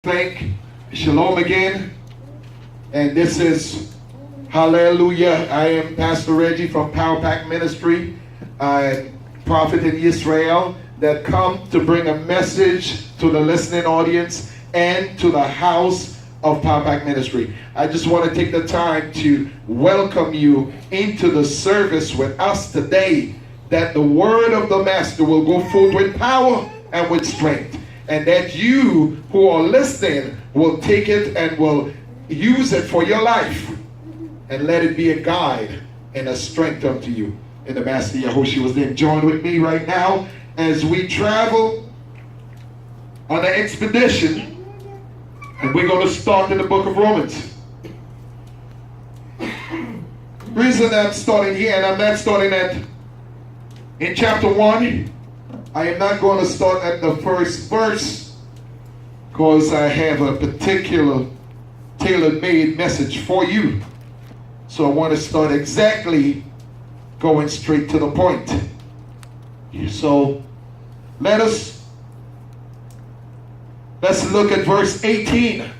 Thank Shalom again. And this is Hallelujah. I am Pastor Reggie from Power Pack Ministry, prophet in Israel, that come to bring a message to the listening audience and to the house of Power Pack Ministry. I just want to take the time to welcome you into the service with us today, that the word of the Master will go forth with power and with strength. And that you who are listening will take it and will use it for your life. And let it be a guide and a strength unto you. In the Master Yahoshua's name. Join with me right now as we travel on an expedition. And we're going to start in the book of Romans. The reason I'm starting here, and I'm not starting in chapter 1. I am not going to start at the first verse because I have a particular tailor-made message for you. So I want to start exactly going straight to the point. So let's look at verse 18.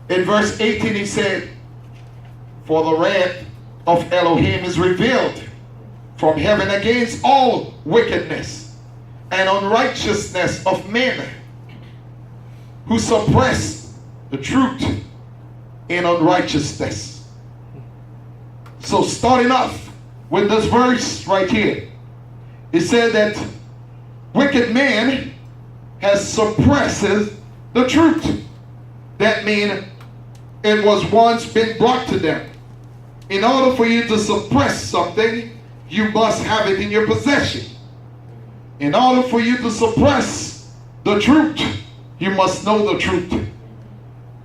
In verse 18 he said, "For the wrath of Elohim is revealed from heaven against all wickedness and unrighteousness of men who suppress the truth in unrighteousness." So starting off with this verse right here, it said that wicked man has suppressed the truth. That means it was once been brought to them. In order for you to suppress something, you must have it in your possession. In order for you to suppress the truth, you must know the truth.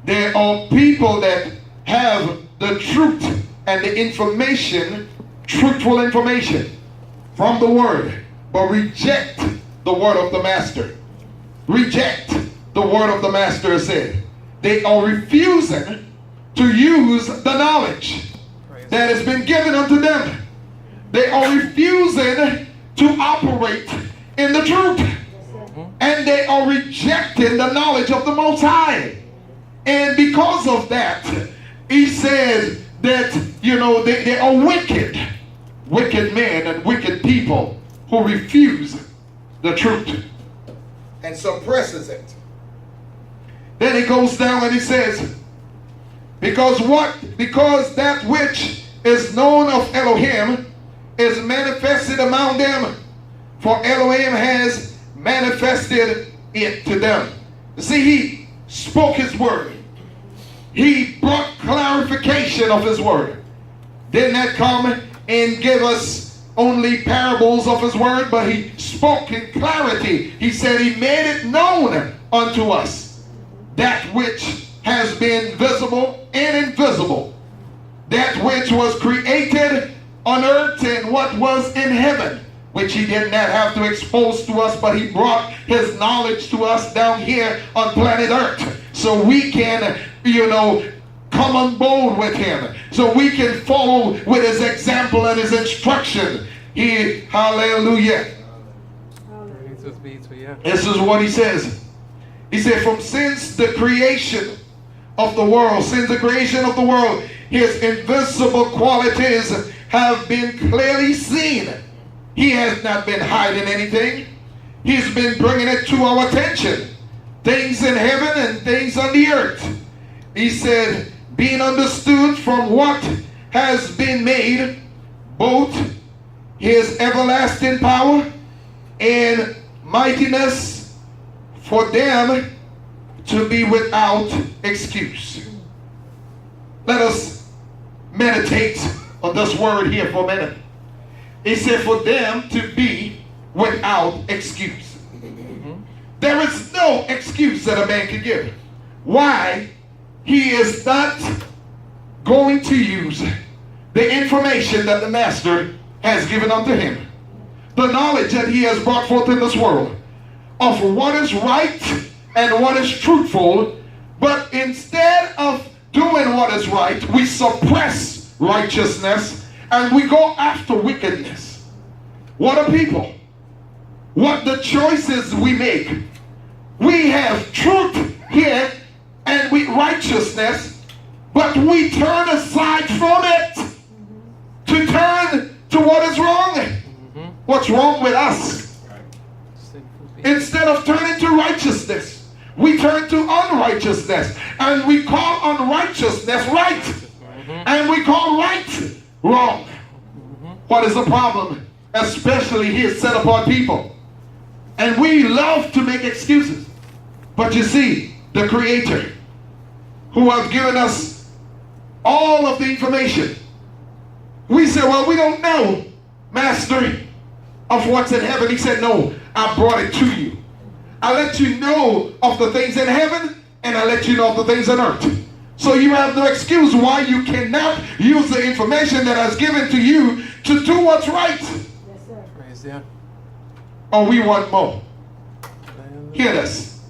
There are people that have the truth and the information, truthful information from the word, but reject the word of the Master. Reject the word of the Master said. They are refusing to use the knowledge that has been given unto them. They are refusing to operate in the truth. And they are rejecting the knowledge of the Most High. And because of that, he says that, they are wicked. Wicked men and wicked people who refuse the truth and suppresses it. Then it goes down and it says, because that which is known of Elohim is manifested among them, for Elohim has manifested it to them. See, he spoke his word. He brought clarification of his word. Did not come and give us only parables of his word, but he spoke in clarity. He said he made it known unto us that which has been visible and invisible, that which was created on earth and what was in heaven, which he did not have to expose to us, but he brought his knowledge to us down here on planet earth, so we can, come on board with him, so we can follow with his example and his instruction. Hallelujah. This is what he says. He said, since the creation of the world, his invisible qualities have been clearly seen. He has not been hiding anything. He's been bringing it to our attention. Things in heaven and things on the earth. He said, being understood from what has been made, both his everlasting power and mightiness, for them to be without excuse. Let us meditate on this word here for a minute. He said for them to be without excuse. There is no excuse that a man can give why he is not going to use the information that the Master has given unto him. The knowledge that he has brought forth in this world of what is right and what is truthful, but instead of doing what is right, we suppress righteousness and we go after wickedness. What a people. What the choices we make We have truth here and with righteousness, but we turn aside from it to turn to what is wrong. What's wrong with us? Instead of turning to righteousness, we turn to unrighteousness, and we call unrighteousness right, and we call right wrong. What is the problem? Especially here, set apart people. And we love to make excuses. But you see, the Creator, who has given us all of the information, we say, well, we don't know, Master, of what's in heaven. He said, no, I brought it to you. I let you know of the things in heaven, and I let you know of the things on earth. So you have no excuse why you cannot use the information that I was given to you to do what's right. Yes, sir. Praise God. Or we want more. Hear this.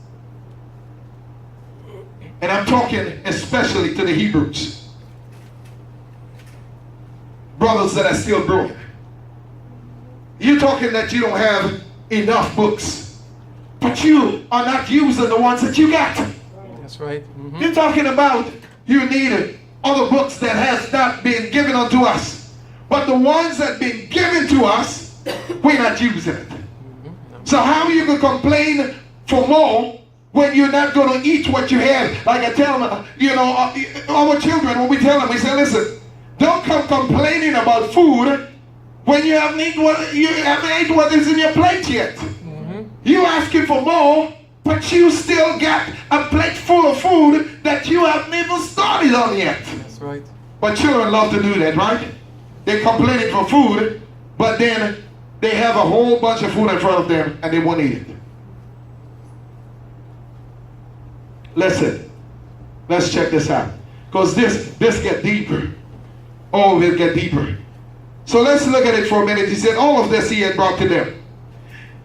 And I'm talking especially to the Hebrews. Brothers that are still growing. You're talking that you don't have enough books, but you are not using the ones that you got. That's right. You're talking about you need other books that has not been given unto us, but the ones that been given to us, we're not using it. So how you can complain for more when you're not going to eat what you have? Like I tell them, our children, when we tell them, we say, listen, don't come complaining about food when you haven't eaten what is in your plate yet. You asking for more, but you still got a plate full of food that you haven't even started on yet. That's right. But children love to do that, right? They're complaining for food, but then they have a whole bunch of food in front of them and they won't eat it. Listen, let's check this out. Because this get deeper. Oh, it get deeper. So let's look at it for a minute. He said, all of this he had brought to them.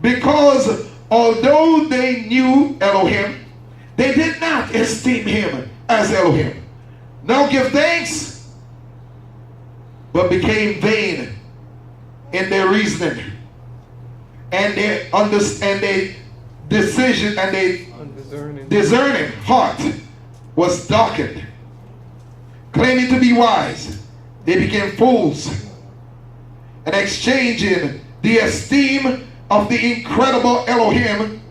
Because although they knew Elohim, they did not esteem him as Elohim, nor give thanks, but became vain in their reasoning, and their decision, and their discerning heart was darkened. Claiming to be wise, they became fools, and exchanging the esteem of the incredible Elohim,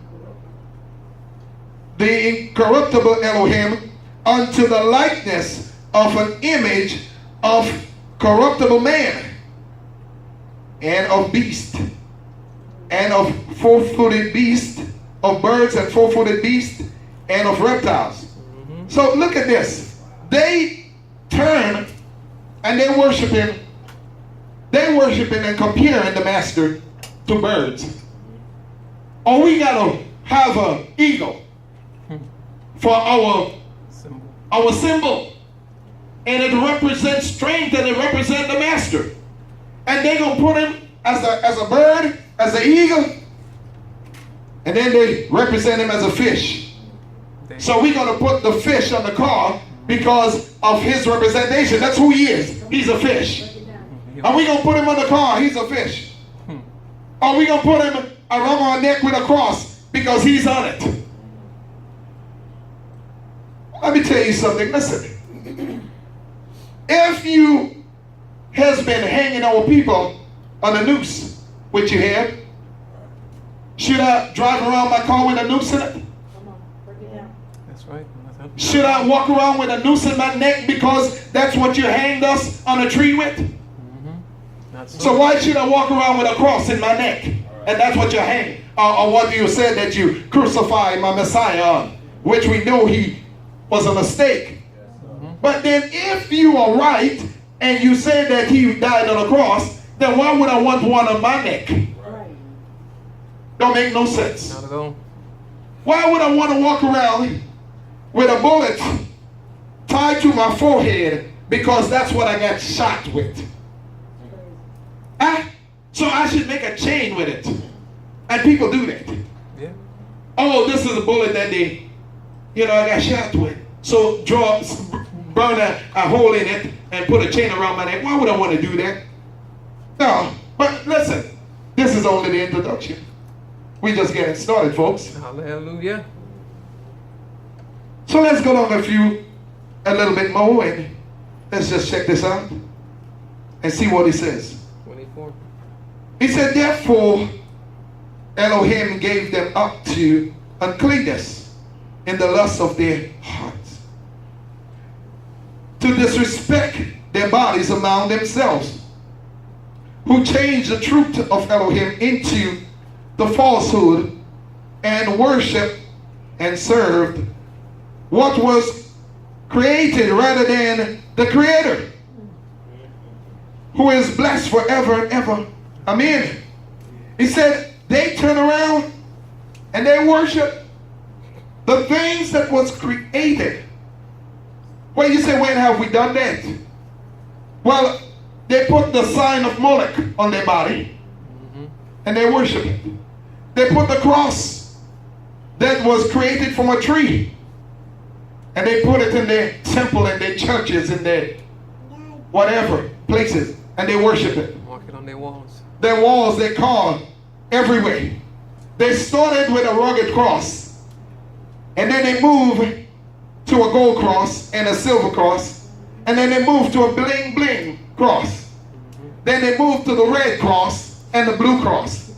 the incorruptible Elohim, unto the likeness of an image of corruptible man, and of beast, and of four-footed beast, of birds and four-footed beast, and of reptiles. So look at this. They turn and they're worshiping and comparing the master to birds. Or we gotta have an eagle for our symbol, and it represents strength and it represents the master, and they're gonna put him as a bird, as an eagle, and then they represent him as a fish. So we're gonna put the fish on the car because of his representation. That's who he is. He's a fish. And we're gonna put him on the car. He's a fish. Or we're gonna put him around our neck with a cross because he's on it. Let me tell you something. Listen. If you has been hanging our people on a noose, which you have, should I drive around my car with a noose in it? That's right. Should I walk around with a noose in my neck because that's what you hanged us on a tree with? So why should I walk around with a cross in my neck? And that's what you're hanging. Or what you said that you crucified my Messiah on, which we know he was a mistake. But then if you are right and you say that he died on a cross, then why would I want one on my neck? Don't make no sense. Not at all. Why would I want to walk around with a bullet tied to my forehead because that's what I got shot with? So I should make a chain with it. And people do that. Yeah. Oh, this is a bullet that I got shot with. So burn a hole in it and put a chain around my neck. Why would I want to do that? No, but listen, this is only the introduction. We just getting started, folks. Hallelujah. So let's go on a little bit more, and let's just check this out and see what he says. 24. He said, therefore, Elohim gave them up to uncleanness in the lust of their hearts, to disrespect their bodies among themselves, who changed the truth of Elohim into the falsehood, and worshiped and served what was created rather than the Creator, who is blessed forever and ever. Amen. He said they turn around and they worship the things that was created. Well, you say, when have we done that? Well, they put the sign of Moloch on their body and they worship it. They put the cross that was created from a tree and they put it in their temple and their churches and their whatever places, and they worship it. Mark it on their walls. Their walls, they call everywhere. They started with a rugged cross, and then they moved to a gold cross and a silver cross, and then they moved to a bling bling cross. Then they moved to the red cross and the blue cross.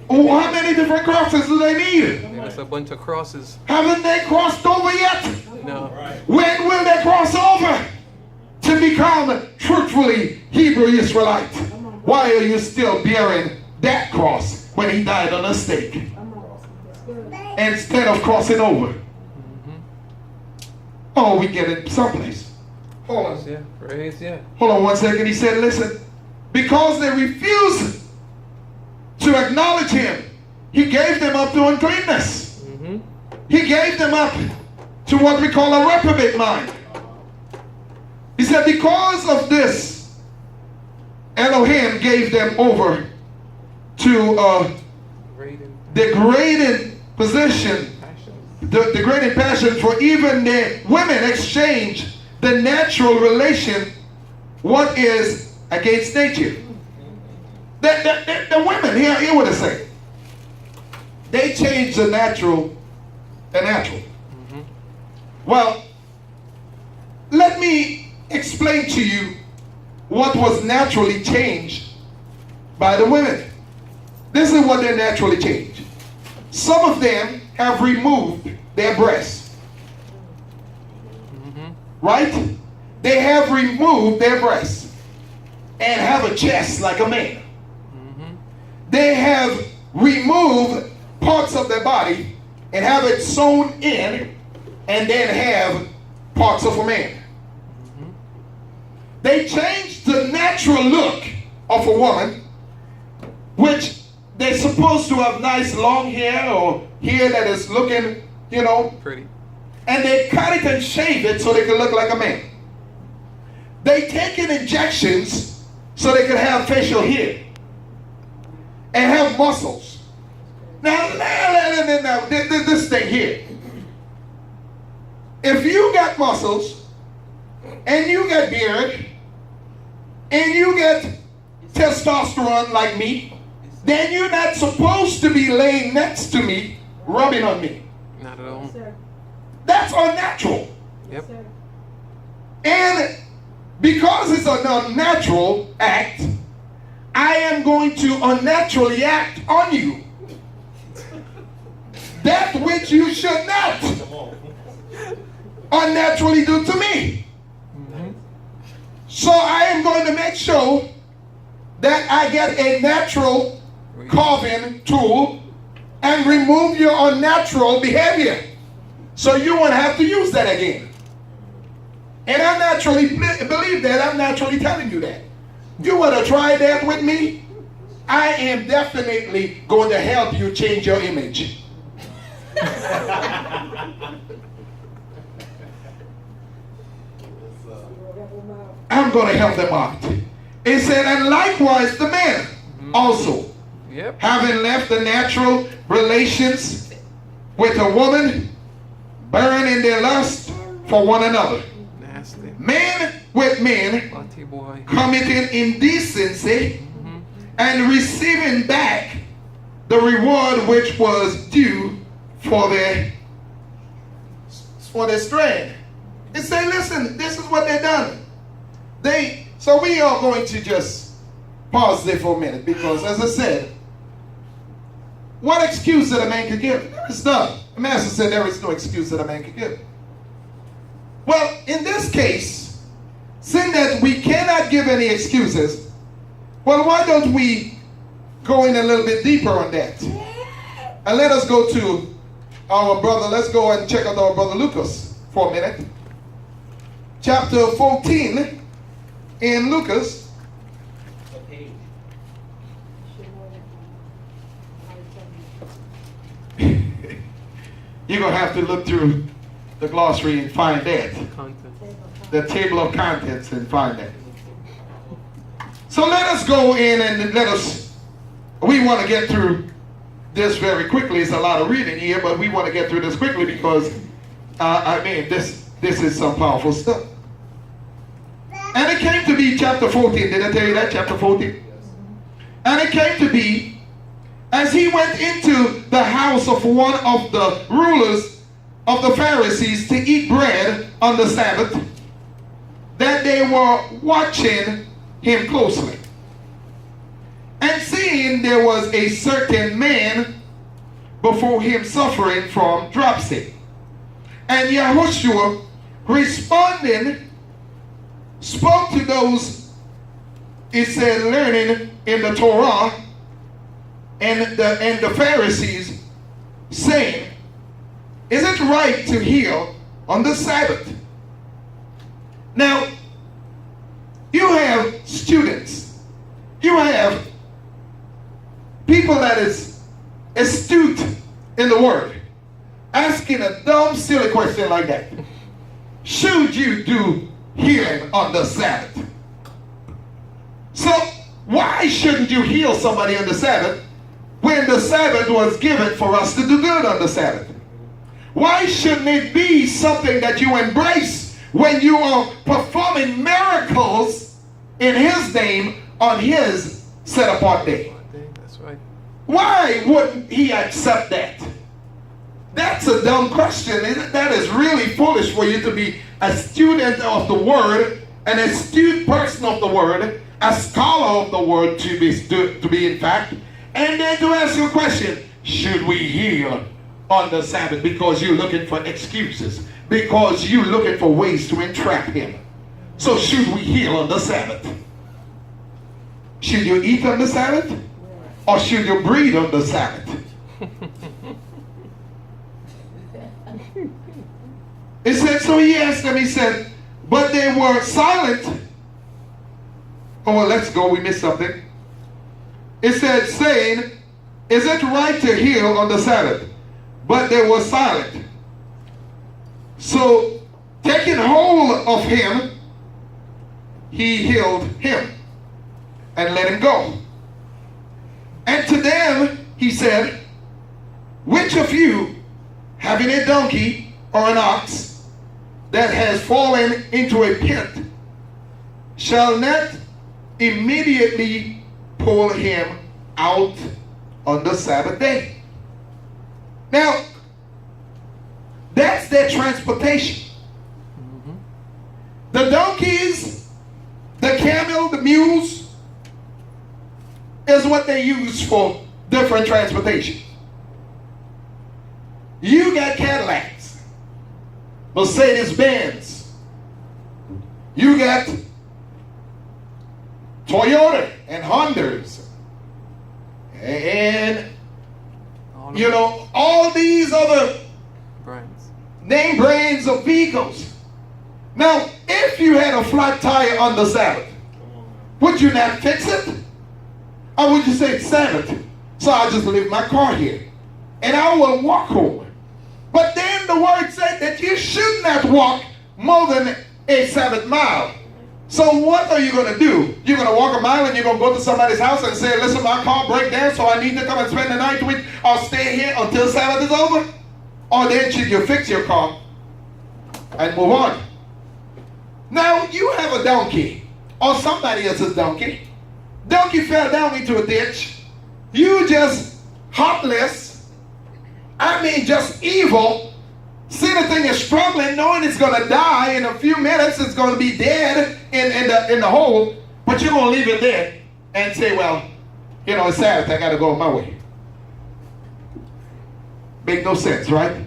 Oh, how many different crosses do they need? There's a bunch of crosses. Haven't they crossed over yet? No. When will they cross over to become truthfully Hebrew Israelite? Why are you still bearing that cross when he died on a stake instead of crossing over? Oh, we get it someplace. Hold on. Yeah. Praise, yeah. Hold on one second. He said, listen, because they refused to acknowledge him, he gave them up to uncleanness. He gave them up to what we call a reprobate mind. He said, because of this, Elohim gave them over to a degraded position, degraded passion, for even their women exchange the natural relation, what is against nature. The women, hear what they say. They change the natural. Well, let me explain to you what was naturally changed by the women. This is what they naturally changed. Some of them have removed their breasts. Right? They have removed their breasts and have a chest like a man. They have removed parts of their body and have it sewn in, and then have parts of a man. They changed the natural look of a woman, which they're supposed to have nice long hair or hair that is looking, pretty. And they cut it and shave it so they can look like a man. They take in injections so they can have facial hair and have muscles. Now, this thing here. If you got muscles and you got beard and you get testosterone like me, then you're not supposed to be laying next to me, rubbing on me. Not at all. That's unnatural. Yep. And because it's an unnatural act, I am going to unnaturally act on you. That which you should not unnaturally do to me. So I am going to make sure that I get a natural carving tool and remove your unnatural behavior, so you won't have to use that again. And I naturally believe that. I'm naturally telling you that. You want to try that with me? I am definitely going to help you change your image. I'm going to help them out. It said, and likewise the men also, having left the natural relations with a woman, burn in their lust for one another. Nasty. Men with men, committing indecency and receiving back the reward which was due for their for their strand. And say, listen, this is what they done. So we are going to just pause there for a minute, because as I said, what excuse that a man could give? There is none. The master said there is no excuse that a man could give. Well, in this case, seeing that we cannot give any excuses, well, why don't we go in a little bit deeper on that? And let us go to our brother. Let's go and check out our brother Lucas for a minute. Chapter 14 in Lucas. You're going to have to look through the glossary and find that. The table of contents and find that. So let us go in and we want to get through this very quickly. It's a lot of reading here, but we want to get through this quickly because, this is some powerful stuff. And it came to be chapter 14. Did I tell you that? Chapter 14? And it came to be, as he went into the house of one of the rulers of the Pharisees to eat bread on the Sabbath, that they were watching him closely. And seeing there was a certain man before him suffering from dropsy. And Yahoshua, responding, spoke to those, it said, learning in the Torah and the Pharisees, saying, is it right to heal on the Sabbath? Now, you have students, you have people that is astute in the word, asking a dumb, silly question like that. Should you do healing on the Sabbath? So, why shouldn't you heal somebody on the Sabbath when the Sabbath was given for us to do good on the Sabbath? Why shouldn't it be something that you embrace when you are performing miracles in His name on His set-apart day? That's right. Why wouldn't He accept that? That's a dumb question. That is really foolish for you to be a student of the Word, an astute person of the Word, a scholar of the Word to be in fact, and then to ask you a question, should we heal on the Sabbath? Because you're looking for excuses, because you're looking for ways to entrap Him. So should we heal on the Sabbath? Should you eat on the Sabbath? Or should you breathe on the Sabbath? It said, so he asked them, he said, but they were silent. Oh, well, let's go, we missed something. It said, saying, is it right to heal on the Sabbath? But they were silent. So, taking hold of him, he healed him and let him go. And to them, he said, which of you, having a donkey or an ox that has fallen into a pit, shall not immediately pull him out on the Sabbath day? Now, that's their transportation. Mm-hmm. The donkeys, the camel, the mules, is what they use for different transportation. You got Cadillacs, Mercedes-Benz, you got Toyota and Hondas, and you know, all these other name brands of vehicles. Now, if you had a flat tire on the Sabbath, would you not fix it? Or would you say it's Sabbath, so I'll just leave my car here and I will walk home? But then the word said that you should not walk more than a Sabbath mile. So what are you going to do? You're going to walk a mile and you're going to go to somebody's house and say, listen, my car broke down, so I need to come and spend the night with, or stay here until Sabbath is over? Or then should you fix your car and move on? Now, you have a donkey, or somebody else's donkey. Donkey fell down into a ditch. You just heartless, just evil, see the thing is struggling, knowing it's going to die in a few minutes. It's going to be dead in the hole. But you're going to leave it there and say, well, you know, it's Sabbath. I got to go my way. Make no sense, right?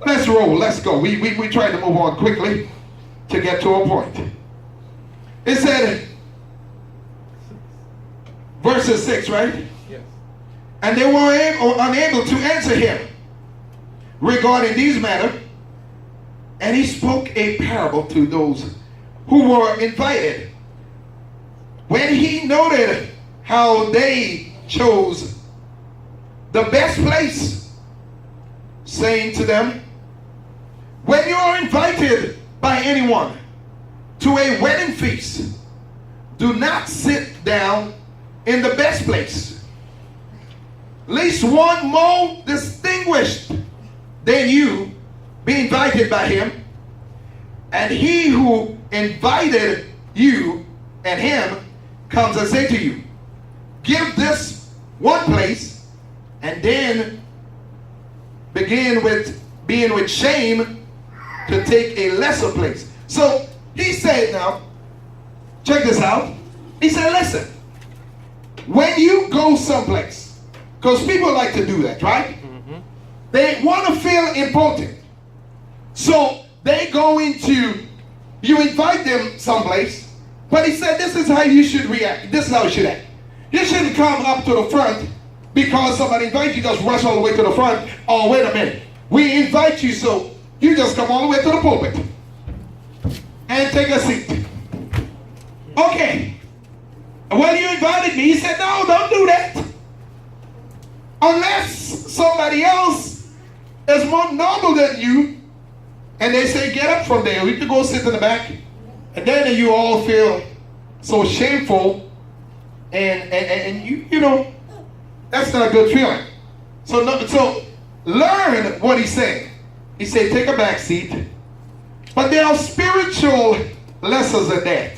Let's roll. Let's go. We tried to move on quickly to get to a point. It said, verses 6, right? Yes. And they were unable to answer him regarding these matters. And he spoke a parable to those who were invited. When he noted how they chose the best place, saying to them, when you are invited by anyone to a wedding feast, do not sit down in the best place, lest one more distinguished than you be invited by him, and he who invited you and him comes and say to you, give this one place, and then begin with being with shame to take a lesser place. So he said, now, check this out. He said, listen, when you go someplace, because people like to do that, right? Mm-hmm. They want to feel important. So they go into, you invite them someplace, but he said this is how you should react. This is how you should act. You shouldn't come up to the front because somebody invites you, just rush all the way to the front. Oh, wait a minute. We invite you, so you just come all the way to the pulpit and take a seat. Okay. Well, you invited me. He said, no, don't do that. Unless somebody else is more noble than you, and they say, get up from there. You can go sit in the back. And then you all feel so shameful, and you know, that's not a good feeling. So learn what he's saying. He said, take a back seat. But there are spiritual lessons in that.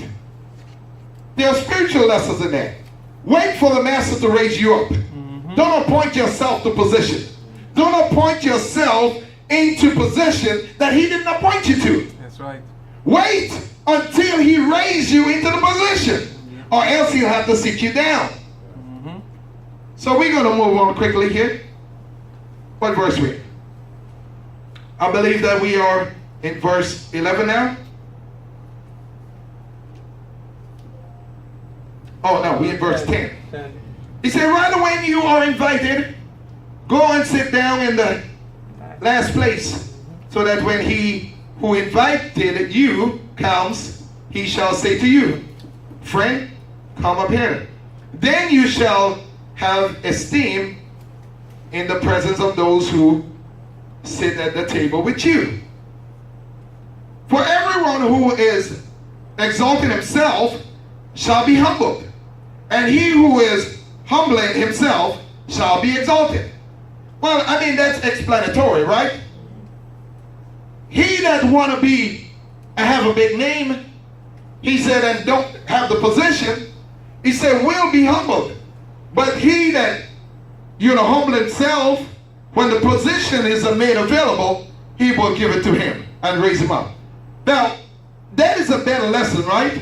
There are spiritual lessons in that. Wait for the master to raise you up. Mm-hmm. Don't appoint yourself to position. Don't appoint yourself into position that he didn't appoint you to. That's right. Wait until he raises you into the position, or else he'll have to sit you down. Mm-hmm. So we're going to move on quickly here. What verse we? I believe that we are in verse 11 now. Oh no, we're in verse 10. He said, rather when you are invited, go and sit down in the last place, so that when he who invited you comes, he shall say to you, friend, come up here. Then you shall have esteem in the presence of those who sit at the table with you. For everyone who is exalting himself shall be humbled, and he who is humbling himself shall be exalted. Well, I mean, that's explanatory, right? He that want to be and have a big name, he said, and don't have the position, he said, will be humbled. But he that, humble himself, when the position is made available, he will give it to him and raise him up. Now, that is a better lesson, right?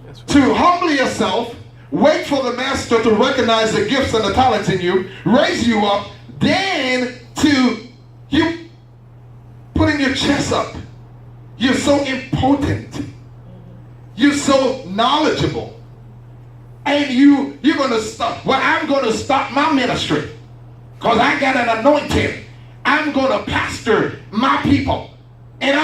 Right. To humble yourself, wait for the master to recognize the gifts and the talents in you, raise you up, then to you putting your chest up. You're so important. You're so knowledgeable. And you're going to stop. Well, I'm going to stop my ministry because I got an anointing. I'm going to pastor my people. And a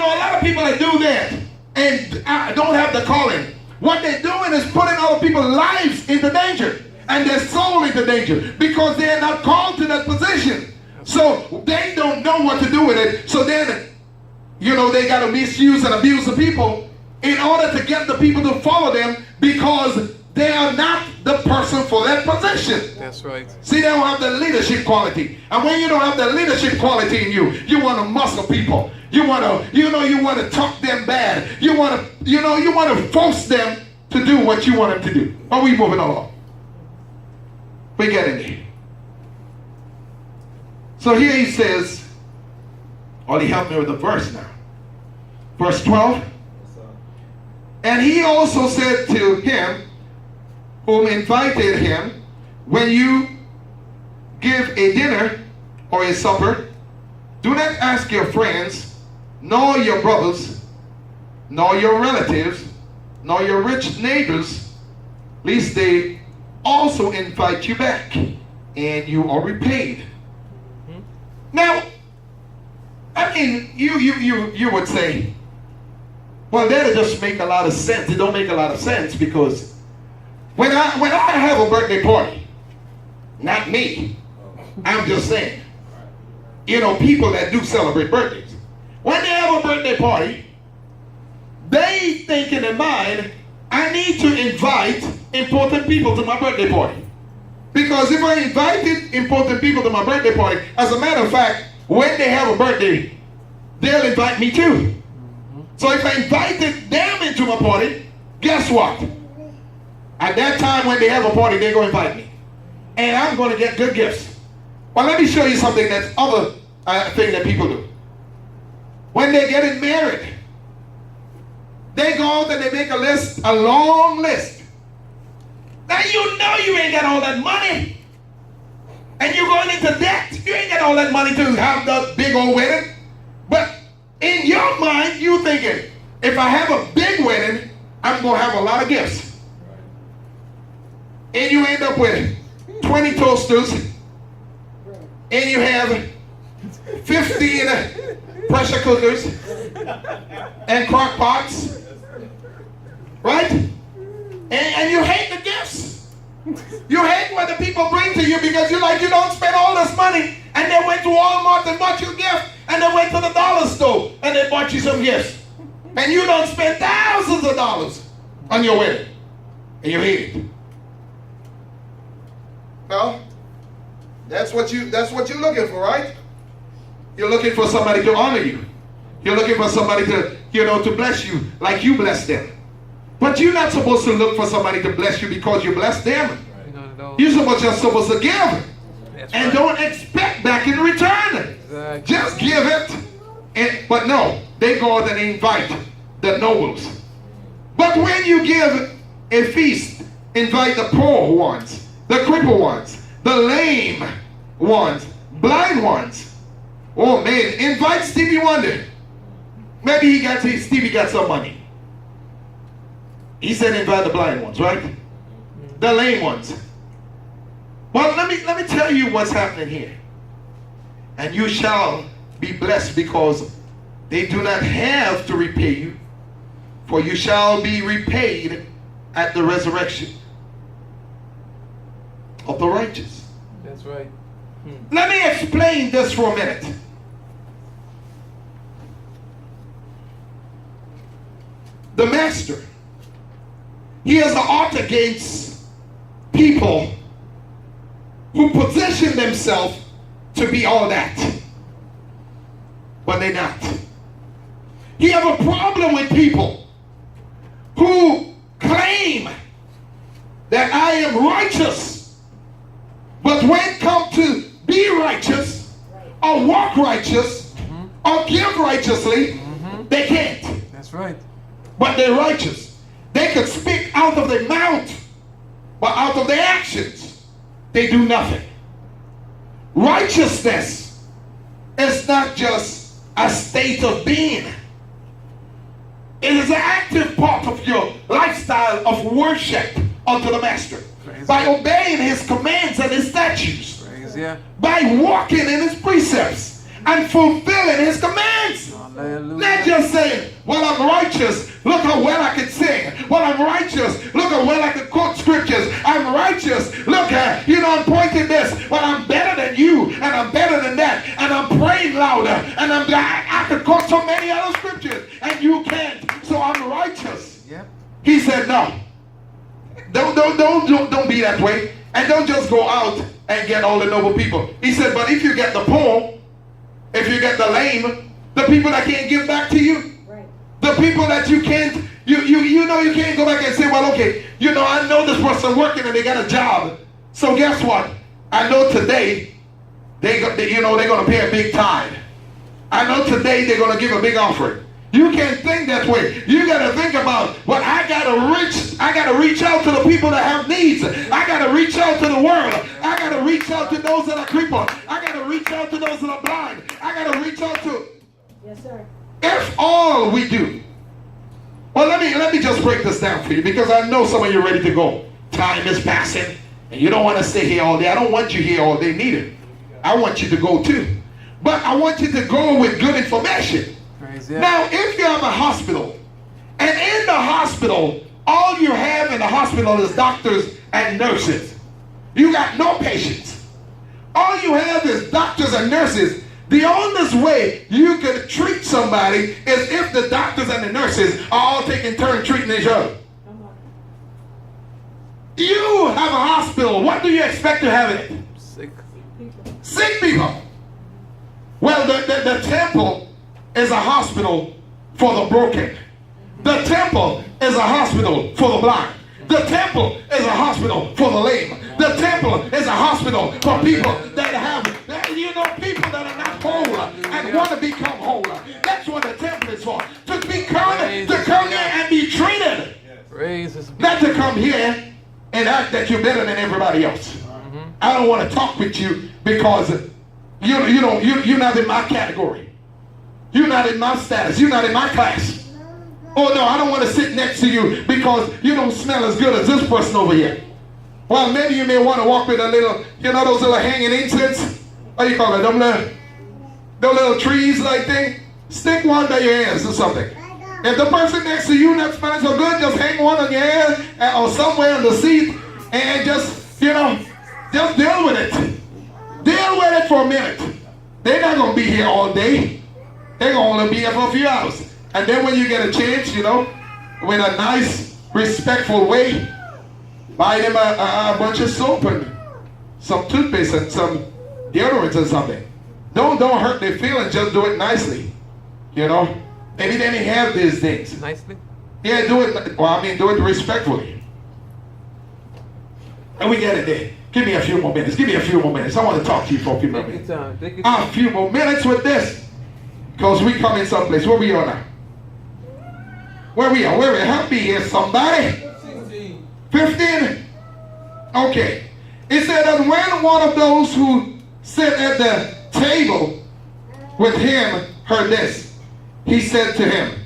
lot of people that do that and don't have the calling. What they're doing is putting other people's lives into danger and their soul into danger because they're not called to that position. So they don't know what to do with it. So then, they got to misuse and abuse the people in order to get the people to follow them because they are not the person for that position. That's right. See, they don't have the leadership quality. And when you don't have the leadership quality in you, you want to muscle people. You want to talk them bad. You want to force them to do what you want them to do. Are we moving along? We get in there. So here he says, Only help me with the verse now. Verse 12. And he also said to him whom invited him, when you give a dinner or a supper, do not ask your friends, nor your brothers, nor your relatives, nor your rich neighbors, lest they also invite you back, and you are repaid. Now, I mean, you would say, well, that'll just make a lot of sense. It don't make a lot of sense because when I have a birthday party, not me, I'm just saying, people that do celebrate birthdays, when they have a birthday party, they think in their mind, I need to invite important people to my birthday party. Because if I invited important people to my birthday party, as a matter of fact, when they have a birthday, they'll invite me too. So if I invited them into my party, guess what? At that time when they have a party, they're going to invite me. And I'm going to get good gifts. Well, let me show you something that's other thing that people do. When they're getting married, they go out and they make a list, a long list. Now you ain't got all that money. And you're going into debt. You ain't got all that money to have the big old wedding. But in your mind, you thinking, if I have a big wedding, I'm going to have a lot of gifts. And you end up with 20 toasters, and you have 15 pressure cookers and crock pots, right? And you hate the gifts. You hate what the people bring to you because you don't spend all this money. And they went to Walmart and bought you a gift, and they went to the dollar store and they bought you some gifts. And you don't spend thousands of dollars on your wedding, and you hate it. Well, that's what you're looking for, right? You're looking for somebody to honor you. You're looking for somebody to, to bless you like you bless them. But you're not supposed to look for somebody to bless you because you bless them. You're just supposed to give. And don't expect back in return. Exactly. Just give it. But no, they go out and invite the nobles. But when you give a feast, invite the poor ones, the crippled ones, the lame ones, blind ones. Oh man, invite Stevie Wonder. Maybe Stevie got some money. He said invite the blind ones, right? The lame ones. Well, let me tell you what's happening here. And you shall be blessed because they do not have to repay you, for you shall be repaid at the resurrection of the righteous. That's right. Let me explain this for a minute. The master, he is an art against people who position themselves to be all that, but they're not. He have a problem with people who claim that I am righteous, but when it comes to be righteous or walk righteous or give righteously, they can't. That's right. But they're righteous. They could speak out of their mouth, but out of their actions, they do nothing. Righteousness is not just a state of being. It is an active part of your lifestyle of worship unto the Master. By obeying his commands and his statutes. By walking in his precepts and fulfilling his commands. Hallelujah. Not just saying, well, I'm righteous. Look how well I can sing. Well, I'm righteous. Look how well I can quote scriptures. I'm righteous. Look at, I'm pointing this. Well, I'm better than you. And I'm better than that. And I'm praying louder. And I could quote so many other scriptures. And you can't. So I'm righteous. Yep. He said, no. Don't be that way. And don't just go out and get all the noble people. He said, but if you get the poor, if you get the lame, the people that can't give back to you, right. The people that you can't, you can't go back and say, well, okay, I know this person working and they got a job. So guess what? I know today they're going to pay a big tithe. I know today they're going to give a big offering. You can't think that way. You got to think about, well, I got to reach out to the people that have needs. I got to reach out to the world. I got to reach out to those that are crippled. I got to reach out to those that are blind. I got to reach out to. Yes, sir. If all we do. Well, let me just break this down for you, because I know some of you are ready to go. Time is passing and you don't want to stay here all day. I don't want you here all day neither. I want you to go too. But I want you to go with good information. Now, if you have a hospital, and in the hospital, all you have in the hospital is doctors and nurses. You got no patients. All you have is doctors and nurses. The only way you can treat somebody is if the doctors and the nurses are all taking turns treating each other. You have a hospital. What do you expect to have in it? Sick people. Sick people. Well, the temple is a hospital for the broken. The temple is a hospital for the blind. The temple is a hospital for the lame. The temple is a hospital for people that have, people that are not whole and want to become whole. That's what the temple is for. To come here and be treated. Not to come here and act that you're better than everybody else. I don't want to talk with you because you're not in my category. You're not in my status. You're not in my class. Oh no, I don't want to sit next to you because you don't smell as good as this person over here. Well, maybe you may want to walk with a little, those little hanging incense. What do you call it? Them little trees like thing. Stick one by your ears or something. If the person next to you not smelling so good, just hang one on your ear or somewhere in the seat and just deal with it. Deal with it for a minute. They're not going to be here all day. They're going to only be here for a few hours. And then when you get a chance, with a nice, respectful way, buy them a bunch of soap and some toothpaste and some deodorants or something. Don't hurt their feelings. Just do it nicely. Maybe they didn't have these things. Nicely? Yeah, do it respectfully. And we get it there. Give me a few more minutes. I want to talk to you for a few more minutes. A few more minutes with this. Because we come in someplace. Where we are now? Where we are? Help me here, somebody. 15? Okay. It said that when one of those who sit at the table with him heard this, he said to him,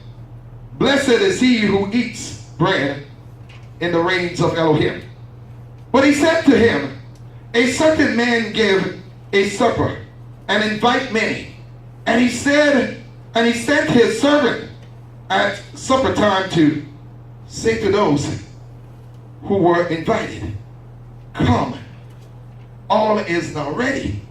"Blessed is he who eats bread in the reigns of Elohim." But he said to him, "A certain man give a supper and invite many. And he sent his servant at supper time to say to those who were invited, 'Come, all is now ready.'